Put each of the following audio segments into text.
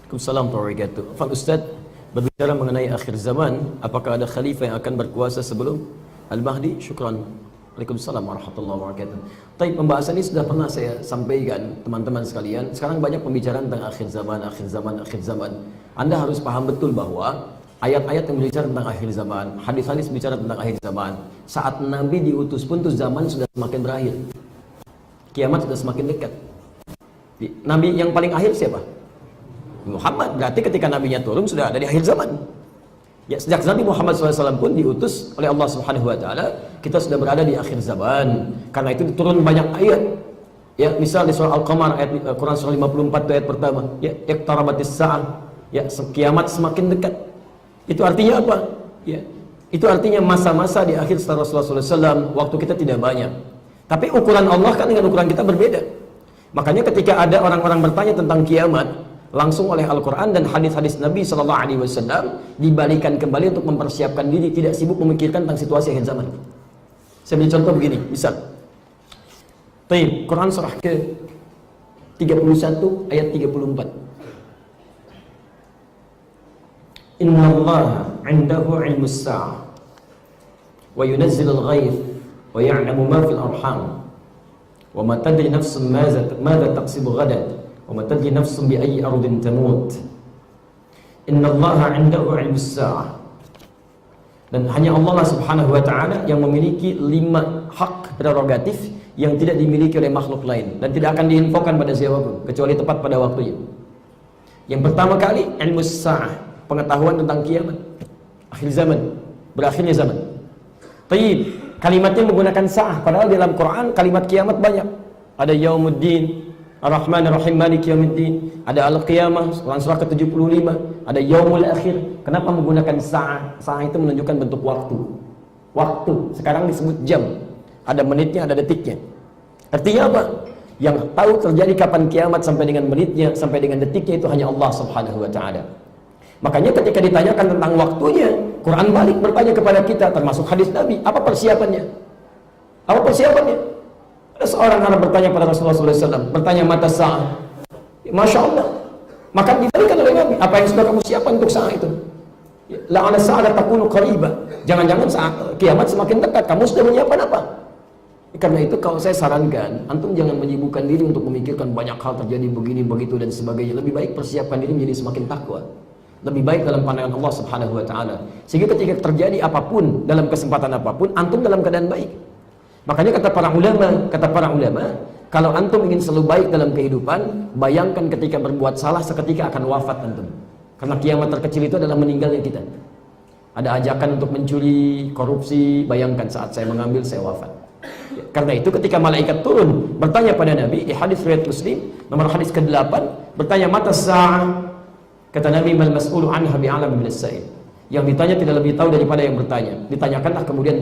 Waalaikumsalam warahmatullahi wabarakatuh. Pak Ustaz, berbicara mengenai akhir zaman, apakah ada khalifah yang akan berkuasa sebelum Al-Mahdi? Syukran. Waalaikumsalam warahmatullahi wabarakatuh. Tapi pembahasan ini sudah pernah saya sampaikan, teman-teman sekalian. Sekarang banyak pembicaraan tentang akhir zaman, akhir zaman, akhir zaman. Anda harus paham betul bahwa ayat-ayat yang berbicara tentang akhir zaman, hadis-hadis bicara tentang akhir zaman. Saat Nabi diutus pun tuh zaman sudah semakin berakhir. Kiamat sudah semakin dekat. Nabi yang paling akhir siapa? Muhammad. Berarti ketika nabinya turun sudah ada di akhir zaman. Ya, sejak Nabi Muhammad SAW pun diutus oleh Allah Subhanahu Wa Taala, kita sudah berada di akhir zaman. Karena itu turun banyak ayat. Ya, misal di surah Al-Qamar ayat Quran surah 54 ayat pertama. Ya, iqtarabatis sa'ah. Ya, kiamat semakin dekat. Itu artinya apa? Ya, itu artinya masa-masa di akhir setelah Rasulullah SAW, waktu kita tidak banyak. Tapi ukuran Allah kan dengan ukuran kita berbeda. Makanya ketika ada orang-orang bertanya tentang kiamat, langsung oleh Al-Quran dan hadis-hadis Nabi SAW dibalikan kembali untuk mempersiapkan diri, tidak sibuk memikirkan tentang situasi akhir zaman. Saya beri contoh begini, misal Quran surah ke 31 ayat 34. Inna Allah 'indahu 'ilmus sa'ah wa yunazzilul ghaith wa ya'lamu ma fil arham wa ma tadri nafsun madza taksibu ghadan wa ma tadri nafsun bi ayyi ardin tamut. Innallaha 'indahu 'ilmus sa'ah. Dan hanya Allah Subhanahu wa taala yang memiliki 5 hak prerogatif yang tidak dimiliki oleh makhluk lain dan tidak akan diinfokan pada siapapun kecuali tepat pada waktunya. Yang pertama kali, ilmus sa'ah, pengetahuan tentang kiamat, akhir zaman, berakhirnya zaman. Tayyib, kalimatnya menggunakan sa'ah, padahal dalam Quran kalimat kiamat banyak. Ada yaumuddin, Ar-Rahman Ar-Rahim Maliki Yaumiddin, ada Al-Qiyamah, surah ke-75, ada Yaumul Akhir. Kenapa menggunakan sa'ah? Sa'ah itu menunjukkan bentuk waktu. Waktu, sekarang disebut jam. Ada menitnya, ada detiknya. Artinya apa? Yang tahu terjadi kapan kiamat sampai dengan menitnya, sampai dengan detiknya itu hanya Allah Subhanahu wa taala. Makanya ketika ditanyakan tentang waktunya, Quran balik bertanya kepada kita, termasuk hadis Nabi, apa persiapannya? Apa persiapannya? Ada seorang Arab bertanya pada Rasulullah SAW, bertanya mata sa'ah. Masya Allah. Maka diberikan oleh Nabi, apa yang sudah kamu siapkan untuk saat itu? La'ala sa'ala takunu qaribah. Jangan-jangan saat kiamat semakin dekat, kamu sudah menyiapkan apa? Karena itu kalau saya sarankan, antum jangan menyibukkan diri untuk memikirkan banyak hal terjadi begini, begitu dan sebagainya. Lebih baik persiapkan diri menjadi semakin takwa. Lebih baik dalam pandangan Allah Subhanahu wa taala. Sehingga ketika terjadi apapun, dalam kesempatan apapun, antum dalam keadaan baik. Makanya kata para ulama, kalau antum ingin selalu baik dalam kehidupan, bayangkan ketika berbuat salah seketika akan wafat antum. Karena kiamat terkecil itu adalah meninggalnya kita. Ada ajakan untuk mencuri, korupsi, bayangkan saat saya mengambil saya wafat. Karena itu ketika malaikat turun bertanya pada Nabi di hadis riwayat Muslim nomor hadis ke-8, bertanya mata sa'ah. Kata Nabi, mal mas'ulu anha bi'alam min as-sa'il. Yang ditanya tidak lebih tahu daripada yang bertanya. Ditanyakanlah kemudian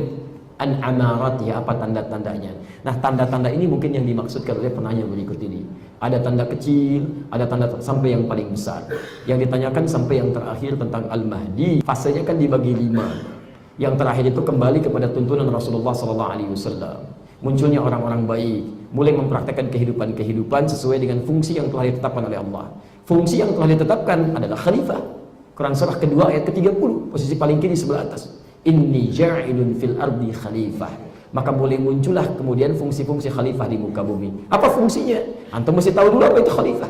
an amarati, apa tanda-tandanya. Nah, tanda-tanda ini mungkin yang dimaksudkan oleh penanya berikut ini. Ada tanda kecil, ada tanda sampai yang paling besar. Yang ditanyakan sampai yang terakhir tentang Al-Mahdi, fasenya kan dibagi 5. Yang terakhir itu kembali kepada tuntunan Rasulullah SAW. Munculnya orang-orang baik, mulai mempraktekkan kehidupan-kehidupan sesuai dengan fungsi yang telah ditetapkan oleh Allah. Fungsi yang telah ditetapkan adalah khalifah. Quran surah kedua ayat ke-30, posisi paling kiri sebelah atas. Inni ja'ilun fil ardi khalifah. Maka boleh muncullah kemudian fungsi-fungsi khalifah di muka bumi. Apa fungsinya? Antum mesti tahu dulu apa itu khalifah.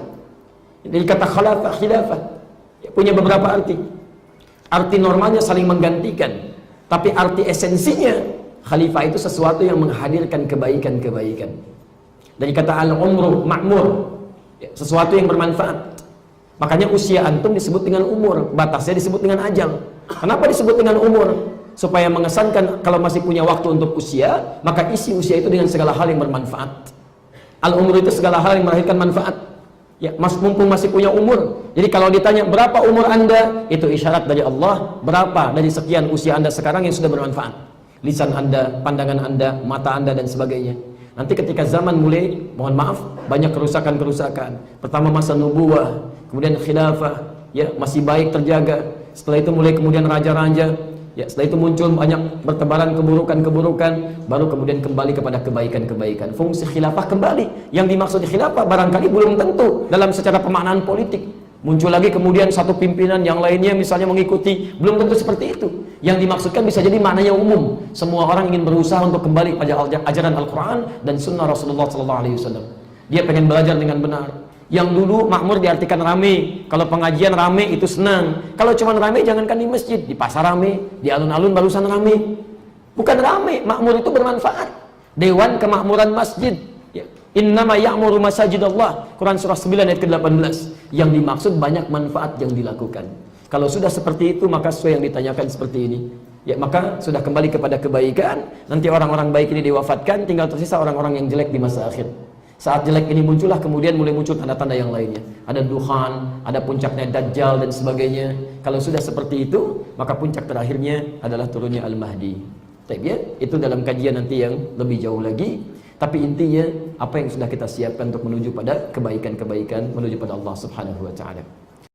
Jadi kata khilafah punya beberapa arti. Arti normalnya saling menggantikan, tapi arti esensinya khalifah itu sesuatu yang menghadirkan kebaikan-kebaikan. Dari kata al-umru ma'mur, sesuatu yang bermanfaat. Makanya usia antum disebut dengan umur, batasnya disebut dengan ajal. Kenapa disebut dengan umur? Supaya mengesankan kalau masih punya waktu untuk usia, maka isi usia itu dengan segala hal yang bermanfaat. Al-umur itu segala hal yang melahirkan manfaat. Ya, mumpung masih punya umur. Jadi kalau ditanya berapa umur Anda, itu isyarat dari Allah, berapa dari sekian usia Anda sekarang yang sudah bermanfaat. Lisan Anda, pandangan Anda, mata Anda dan sebagainya. Nanti ketika zaman mulai, mohon maaf, banyak kerusakan-kerusakan. Pertama masa nubuwah, kemudian khilafah, ya masih baik terjaga. Setelah itu mulai kemudian raja-raja, ya setelah itu muncul banyak bertebaran keburukan-keburukan, baru kemudian kembali kepada kebaikan-kebaikan. Fungsi khilafah kembali. Yang dimaksud khilafah barangkali belum tentu dalam secara pemaknaan politik. Muncul lagi kemudian satu pimpinan yang lainnya misalnya mengikuti, belum tentu seperti itu. Yang dimaksudkan bisa jadi maknanya umum. Semua orang ingin berusaha untuk kembali pada ajaran Al-Quran dan Sunnah Rasulullah SAW. Dia pengen belajar dengan benar. Yang dulu makmur diartikan rame. Kalau pengajian rame itu senang. Kalau cuma rame jangankan di masjid, di pasar rame, di alun-alun barusan rame. Bukan rame, makmur itu bermanfaat. Dewan Kemakmuran Masjid. Innama ya'muru masajidallah. Quran surah 9 ayat ke-18. Yang dimaksud banyak manfaat yang dilakukan. Kalau sudah seperti itu, maka sesuai yang ditanyakan seperti ini. Ya, maka sudah kembali kepada kebaikan. Nanti orang-orang baik ini diwafatkan, tinggal tersisa orang-orang yang jelek di masa akhir. Saat jelek ini muncullah, kemudian mulai muncul tanda-tanda yang lainnya. Ada duhan, ada puncaknya Dajjal dan sebagainya. Kalau sudah seperti itu, maka puncak terakhirnya adalah turunnya Al-Mahdi. Ya, itu dalam kajian nanti yang lebih jauh lagi. Tapi intinya apa yang sudah kita siapkan untuk menuju pada kebaikan-kebaikan, menuju pada Allah Subhanahu wa taala.